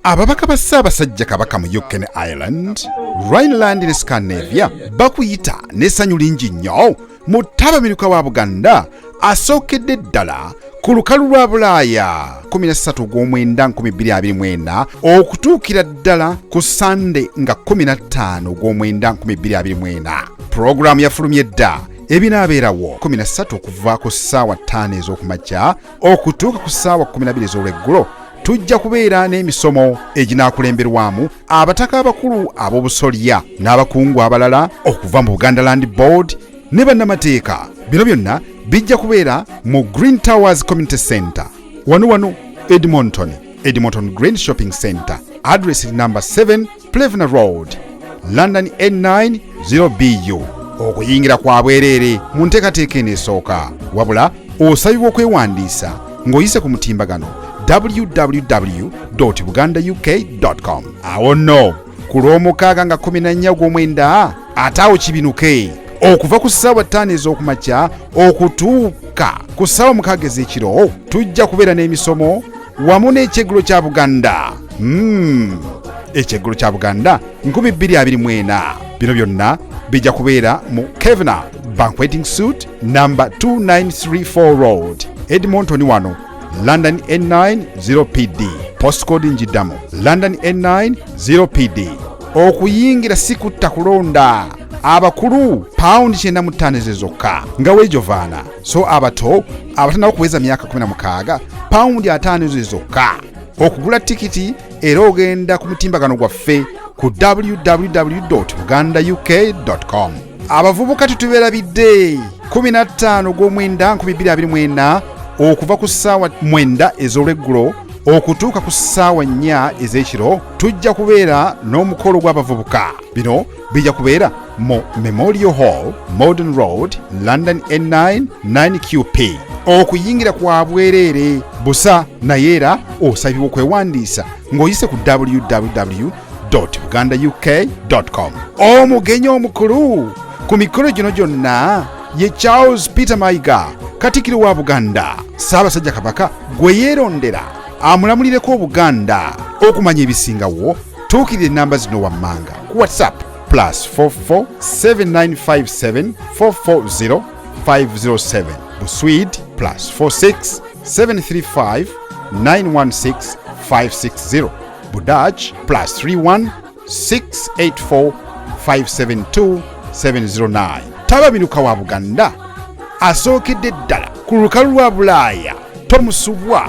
Ababaka ba Ssaabasajja Kabaka mu UK ne Ireland, Rhineland ne Scandinavia bakuyita n'essanyu lingi nnyo mu Ttabamiruka wa Buganda asookedde ddala ku lukalu lwa Bulaaya 13/9/2024 okutuukira ddala ku Sande nga 15/9/2024. Pulogulaamu yafulumye dda ebinaabeerawo 13 okuva ku ssaawa 5 ez'okumakya okutuuka ku ssaawa 12 ez'olweggulo. Tujja kubeera n'emisomo eginaakulemberwamu abataka abakulu ab'obusolya n'abakungu abalala okuva mu Buganda Land Board ne bannamateeka. Bino byonna bijja kubeera mu Green Towers Community Centre wano Edmonton Green Shopping Centre, address number 7 Plevna Road, London N9 0BU. Okuyingira kwa bwereere mu nteekateeka eneesooka, wabula osabibwa okwewandiisa ng'oyise ku mutimbagano www.bugandauk.com. awo nno ku lw'omukaaga nga 14/9 ataawo kibinuke okuva ku ssaawa 5 ez'okumakya okutuuka ku ssaawa 6 ez'ekiro. Tujja kubeera n'emisomo wamu n'ekyeggulo kya Buganda. Ekyeggulo kya Buganda 2024. Bino byonna bijja kubeera mu Kevna Banqueting Suite number 2934 Road, Edmonton wano, London N9 0PD, postcode njiddamu London N9 0PD. Okuyingira si kutta kulonda. Abakulu pound 95 zokka nga weejovaana, so abato abatannaba kuweza myaka 16 pound 5 zokka. Okugula tikiti era ogenda ku mutimbagano gwaffe ku www.bugandauk.com. Abavubuka tutubeerabidde 15/9/2024 okuva ku ssaawa 9 ez'olweggulo okutuuka ku ssaawa 4 ez'ekiro. Tujja kubeera n'omukolo gw'abavubuka. Bino bijja kubeera mu Memorial Hall, Modern Road, London N9 9QP. Okuyingira kwa bwereere busa naye era osabibwa okwewandiisa ng'oyise ku www.bugandauk.com. Omugenyi omukulu ku mikolo gino gyonna ye Charles Peter Mayiga, Katikkiro wa Buganda. Ssaabasajja Kabaka gwe yeerondera amulamulireko Obuganda. Okumanya ebisingawo tuukirira ennamba zino wammanga ku WhatsApp +44 7957 440 507, Buswede +46 735 916 560, Budach +31 684 572 709. Ttabamiruka wa Buganda asookedde ddala ku lukalu lwa Bulaaya. Tomusubwa.